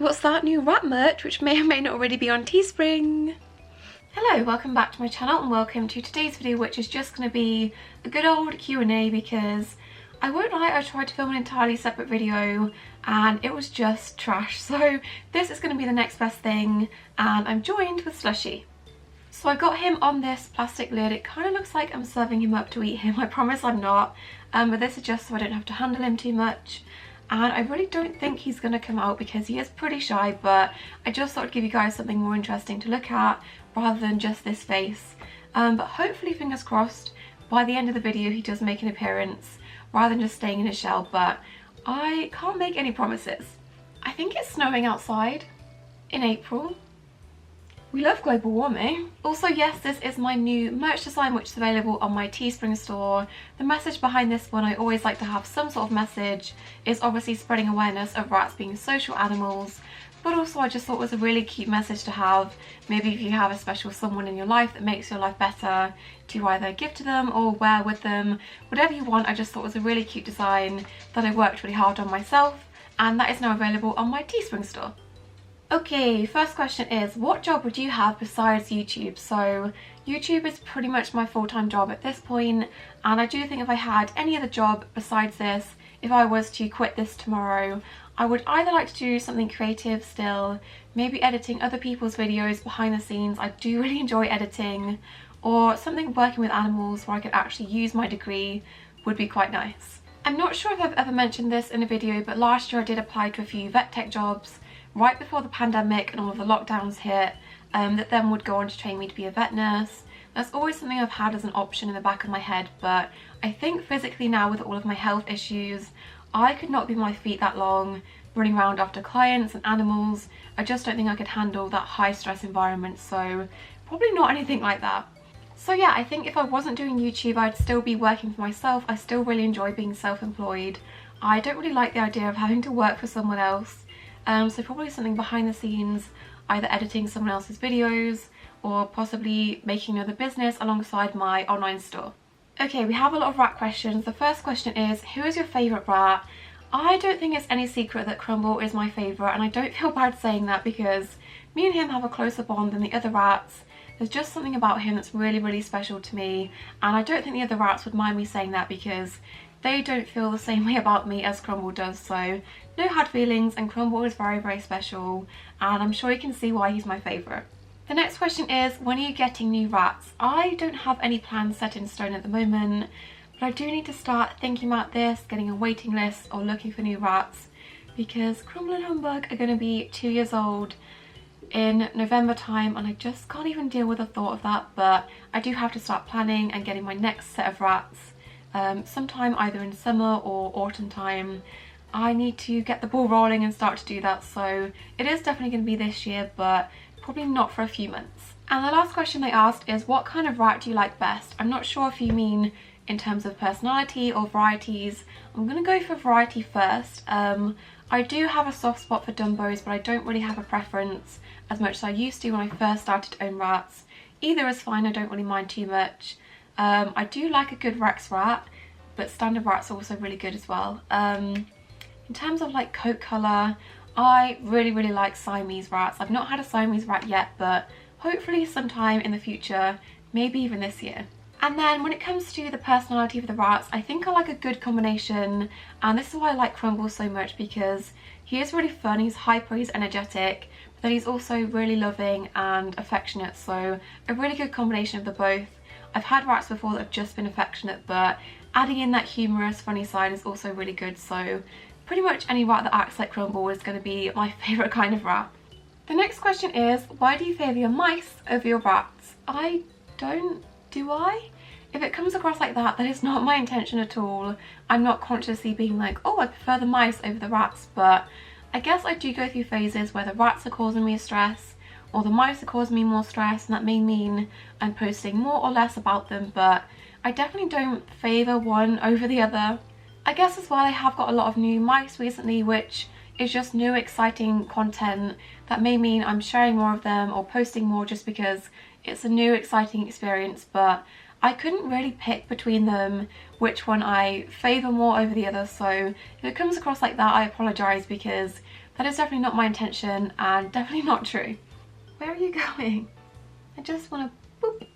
What's that? New rat merch, which may or may not already be on Teespring. Hello, welcome back to my channel and welcome to today's video, which is just going to be a good old Q&A because I won't lie, I tried to film an entirely separate video and it was just trash. So this is going to be the next best thing, and I'm joined with Slushy. So I got him on this plastic lid. It kind of looks like I'm serving him up to eat him. I promise I'm not, but this is just so I don't have to handle him too much. And I really don't think he's going to come out because he is pretty shy, but I just thought I'd give you guys something more interesting to look at rather than just this face. But hopefully, fingers crossed, by the end of the video he does make an appearance rather than just staying in his shell, but I can't make any promises. I think it's snowing outside in April. We love global warming. Also, yes, this is my new merch design, which is available on my Teespring store. The message behind this one, I always like to have some sort of message, is obviously spreading awareness of rats being social animals, but also I just thought it was a really cute message to have. Maybe if you have a special someone in your life that makes your life better, to either give to them or wear with them, whatever you want. I just thought it was a really cute design that I worked really hard on myself, and that is now available on my Teespring store. Okay, first question is, what job would you have besides YouTube? So YouTube is pretty much my full-time job at this point, and I do think if I had any other job besides this, if I was to quit this tomorrow, I would either like to do something creative still, maybe editing other people's videos behind the scenes. I do really enjoy editing, or something working with animals where I could actually use my degree would be quite nice. I'm not sure if I've ever mentioned this in a video, but last year I did apply to a few vet tech jobs right before the pandemic and all of the lockdowns hit, that then would go on to train me to be a vet nurse. That's always something I've had as an option in the back of my head, but I think physically now with all of my health issues, I could not be on my feet that long, running around after clients and animals. I just don't think I could handle that high stress environment, so probably not anything like that. So yeah, I think if I wasn't doing YouTube, I'd still be working for myself. I still really enjoy being self-employed. I don't really like the idea of having to work for someone else. So probably something behind the scenes, either editing someone else's videos or possibly making another business alongside my online store. Okay, we have a lot of rat questions. The first question is, who is your favourite rat? I don't think it's any secret that Crumble is my favourite, and I don't feel bad saying that because me and him have a closer bond than the other rats. There's just something about him that's really, really special to me, and I don't think the other rats would mind me saying that because they don't feel the same way about me as Crumble does, so no hard feelings, and Crumble is very, very special, and I'm sure you can see why he's my favourite. The next question is, when are you getting new rats? I don't have any plans set in stone at the moment, but I do need to start thinking about this, getting a waiting list or looking for new rats, because Crumble and Humbug are going to be 2 years old in November time, and I just can't even deal with the thought of that, but I do have to start planning and getting my next set of rats sometime either in summer or autumn time. I need to get the ball rolling and start to do that, so it is definitely going to be this year, but probably not for a few months. And the last question they asked is, what kind of rat do you like best? I'm not sure if you mean in terms of personality or varieties. I'm going to go for variety first. I do have a soft spot for Dumbos, but I don't really have a preference as much as I used to when I first started to own rats. Either is fine, I don't really mind too much. I do like a good Rex rat, but standard rat's also really good as well. In terms of like coat colour, I really, really like Siamese rats. I've not had a Siamese rat yet, but hopefully sometime in the future, maybe even this year. And then when it comes to the personality of the rats, I think I like a good combination, and this is why I like Crumble so much, because he is really fun, he's hyper, he's energetic, but then he's also really loving and affectionate, so a really good combination of the both. I've had rats before that have just been affectionate, but adding in that humorous, funny side is also really good, so pretty much any rat that acts like Crumble is going to be my favourite kind of rat. The next question is, why do you favour your mice over your rats? I don't, do I? If it comes across like that, that is not my intention at all. I'm not consciously being like, oh, I prefer the mice over the rats, but I guess I do go through phases where the rats are causing me stress, or the mice are causing me more stress, and that may mean I'm posting more or less about them, but I definitely don't favour one over the other. I guess as well, I have got a lot of new mice recently, which is just new exciting content that may mean I'm sharing more of them or posting more just because it's a new exciting experience, but I couldn't really pick between them which one I favour more over the other, so if it comes across like that, I apologise, because That is definitely not my intention and definitely not true. Where are you going? I just want to boop.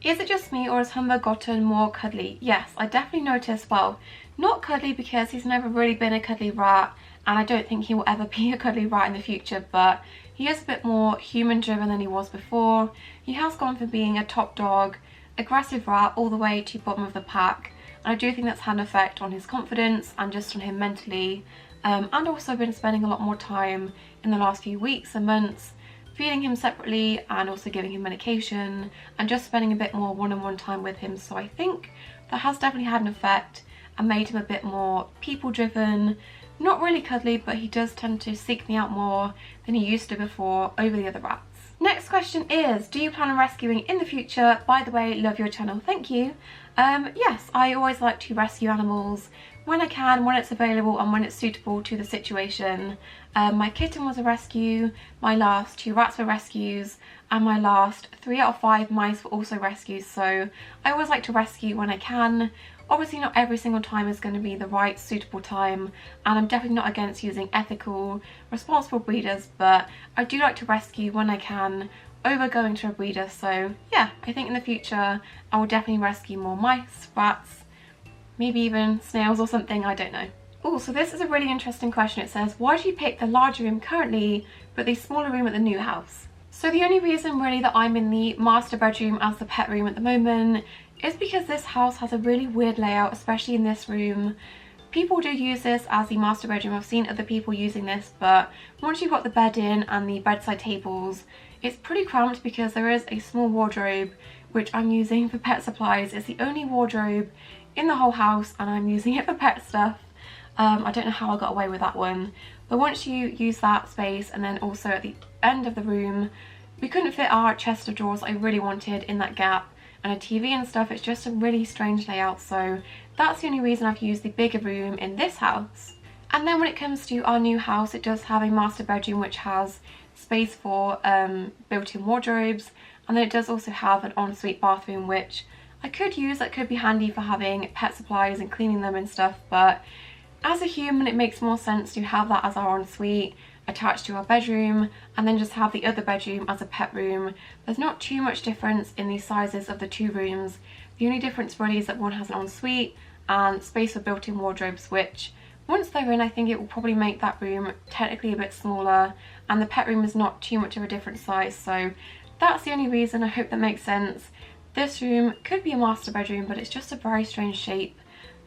Is it just me or has Humber gotten more cuddly? Yes, I definitely noticed, well, not cuddly because he's never really been a cuddly rat and I don't think he will ever be a cuddly rat in the future, but he is a bit more human driven than he was before. He has gone from being a top dog, aggressive rat all the way to bottom of the pack, and I do think that's had an effect on his confidence and just on him mentally, and also been spending a lot more time in the last few weeks and months feeding him separately and also giving him medication and just spending a bit more one-on-one time with him. So I think that has definitely had an effect and made him a bit more people driven, not really cuddly, but he does tend to seek me out more than he used to before over the other rats. Next question is, do you plan on rescuing in the future? By the way, love your channel, thank you. Yes, I always like to rescue animals when I can, when it's available and when it's suitable to the situation. My kitten was a rescue, my last 2 rats were rescues, and my last 3 out of 5 mice were also rescues, so I always like to rescue when I can. Obviously not every single time is going to be the right suitable time, and I'm definitely not against using ethical, responsible breeders, but I do like to rescue when I can over going to a breeder. So yeah, I think in the future I will definitely rescue more mice, rats, maybe even snails or something, I don't know. Oh, so this is a really interesting question. It says, why do you pick the larger room currently but the smaller room at the new house? So the only reason really that I'm in the master bedroom as the pet room at the moment is because this house has a really weird layout, especially in this room. People do use this as the master bedroom. I've seen other people using this, but once you've got the bed in and the bedside tables, it's pretty cramped because there is a small wardrobe which I'm using for pet supplies. It's the only wardrobe in the whole house and I'm using it for pet stuff. I don't know how I got away with that one, but once you use that space, and then also at the end of the room, we couldn't fit our chest of drawers I really wanted in that gap, and a TV and stuff. It's just a really strange layout, so that's the only reason I've used the bigger room in this house. And then when it comes to our new house, it does have a master bedroom which has space for built-in wardrobes, and then it does also have an ensuite bathroom which I could use. That could be handy for having pet supplies and cleaning them and stuff, but as a human it makes more sense to have that as our ensuite attached to our bedroom and then just have the other bedroom as a pet room. There's not too much difference in the sizes of the 2 rooms. The only difference really is that one has an ensuite and space for built-in wardrobes, which once they're in I think it will probably make that room technically a bit smaller, and the pet room is not too much of a different size. So that's the only reason. I hope that makes sense. This room could be a master bedroom, but it's just a very strange shape,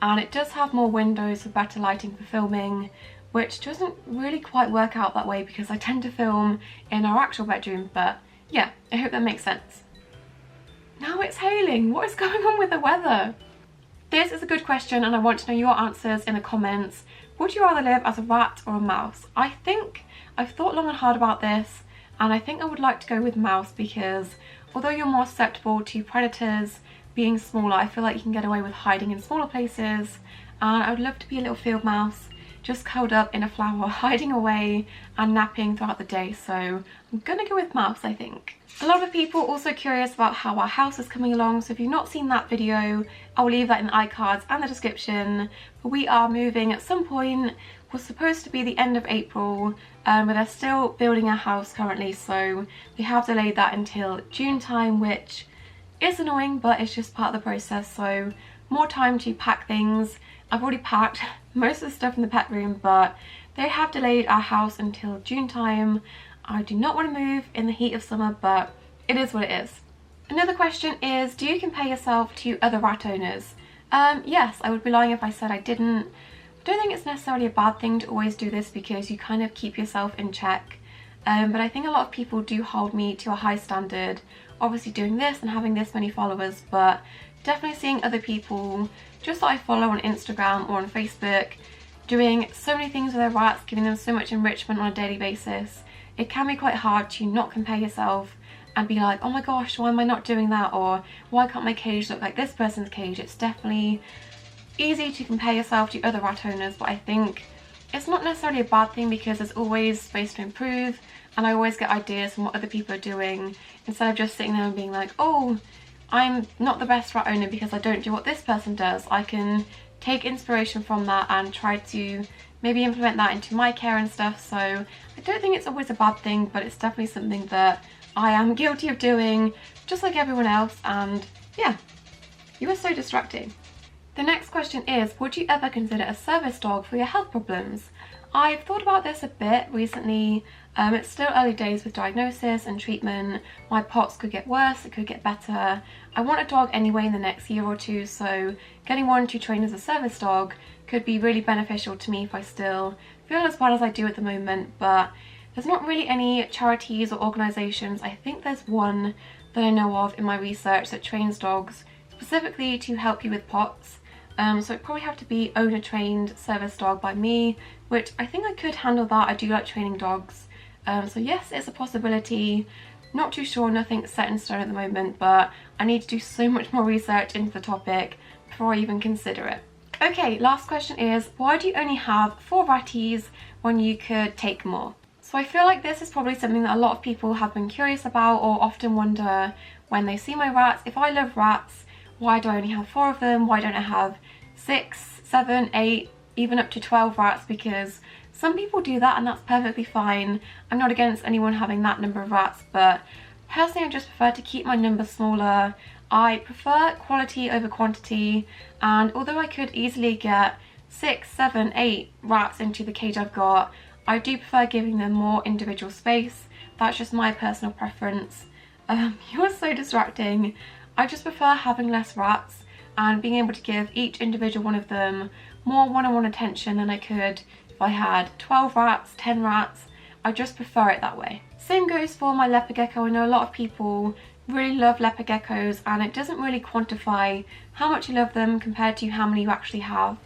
and it does have more windows for better lighting for filming, which doesn't really quite work out that way because I tend to film in our actual bedroom. But yeah, I hope that makes sense. Now it's hailing. What is going on with the weather? This is a good question and I want to know your answers in the comments. Would you rather live as a rat or a mouse? I think I've thought long and hard about this, and I think I would like to go with mouse because although you're more susceptible to predators being smaller, I feel like you can get away with hiding in smaller places, and I would love to be a little field mouse just curled up in a flower, hiding away and napping throughout the day. So I'm gonna go with mouse, I think. A lot of people are also curious about how our house is coming along, so if you've not seen that video, I'll leave that in the iCards and the description. But we are moving at some point. Was supposed to be the end of April, but they're still building our house currently, so we have delayed that until June time, which is annoying, but it's just part of the process. So more time to pack things. I've already packed most of the stuff in the pet room, but they have delayed our house until June time. I do not want to move in the heat of summer, but it is what it is. Another question is, do you compare yourself to other rat owners? Yes, I would be lying if I said I didn't. I don't think it's necessarily a bad thing to always do this because you kind of keep yourself in check, but I think a lot of people do hold me to a high standard, obviously doing this and having this many followers, but definitely seeing other people just that I follow on Instagram or on Facebook doing so many things with their rats, giving them so much enrichment on a daily basis. It can be quite hard to not compare yourself and be like, oh my gosh, why am I not doing that, or why can't my cage look like this person's cage? It's definitely easy to compare yourself to other rat owners, but I think it's not necessarily a bad thing because there's always space to improve, and I always get ideas from what other people are doing instead of just sitting there and being like, oh, I'm not the best rat owner because I don't do what this person does. I can take inspiration from that and try to maybe implement that into my care and stuff. So I don't think it's always a bad thing, but it's definitely something that I am guilty of doing, just like everyone else. And yeah, you are so distracting. The next question is, would you ever consider a service dog for your health problems? I've thought about this a bit recently. It's still early days with diagnosis and treatment. My POTS could get worse, it could get better. I want a dog anyway in the next year or two, so getting one to train as a service dog could be really beneficial to me if I still feel as bad as I do at the moment. But there's not really any charities or organisations. I think there's one that I know of in my research that trains dogs specifically to help you with POTS. So it'd probably have to be owner trained service dog by me, which I think I could handle that. I do like training dogs. So yes, it's a possibility. Not too sure, nothing's set in stone at the moment, but I need to do so much more research into the topic before I even consider it. Okay, last question is, why do you only have 4 ratties when you could take more? So I feel like this is probably something that a lot of people have been curious about or often wonder when they see my rats. If I love rats, why do I only have 4 of them? Why don't I have 6, 7, 8, even up to 12 rats? Because some people do that and that's perfectly fine. I'm not against anyone having that number of rats, but personally I just prefer to keep my numbers smaller. I prefer quality over quantity, and although I could easily get 6, 7, 8 rats into the cage I've got, I do prefer giving them more individual space. That's just my personal preference. You're so distracting. I just prefer having less rats and being able to give each individual one of them more one-on-one attention than I could if I had 12 rats, 10 rats. I just prefer it that way. Same goes for my leopard gecko. I know a lot of people really love leopard geckos, and it doesn't really quantify how much you love them compared to how many you actually have.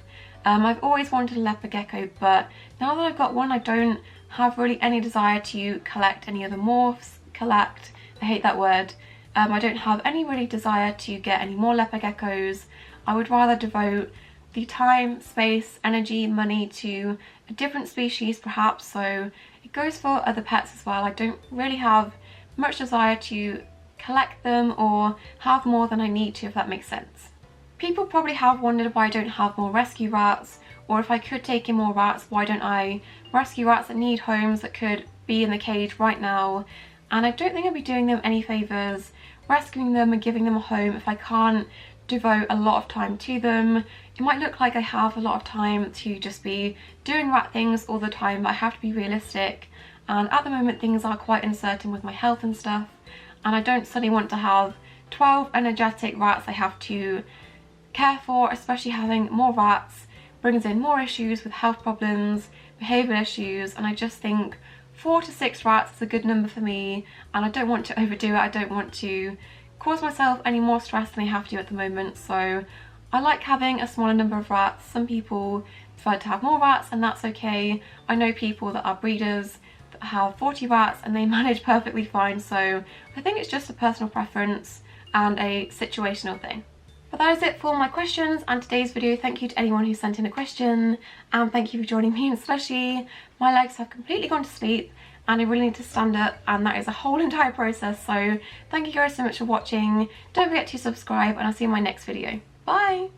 I've always wanted a leopard gecko, but now that I've got one, I don't have really any desire to collect any other morphs. I hate that word. I don't have any really desire to get any more leopard geckos. I would rather devote the time, space, energy, money to a different species perhaps. So it goes for other pets as well. I don't really have much desire to collect them or have more than I need to, if that makes sense. People probably have wondered why I don't have more rescue rats, or if I could take in more rats, why don't I rescue rats that need homes that could be in the cage right now? And I don't think I'd be doing them any favours rescuing them and giving them a home if I can't devote a lot of time to them. It might look like I have a lot of time to just be doing rat things all the time, but I have to be realistic, and at the moment things are quite uncertain with my health and stuff, and I don't suddenly want to have 12 energetic rats I have to care for. Especially having more rats brings in more issues with health problems, behavioural issues, and I just think 4 to 6 rats is a good number for me, and I don't want to overdo it. I don't want to cause myself any more stress than I have to at the moment, so I like having a smaller number of rats. Some people prefer to have more rats, and that's okay. I know people that are breeders that have 40 rats and they manage perfectly fine, so I think it's just a personal preference and a situational thing. But that is it for my questions and today's video. Thank you to anyone who sent in a question, and thank you for joining me in slushy. My legs have completely gone to sleep and I really need to stand up, and that is a whole entire process. So thank you guys so much for watching. Don't forget to subscribe, and I'll see you in my next video. Bye!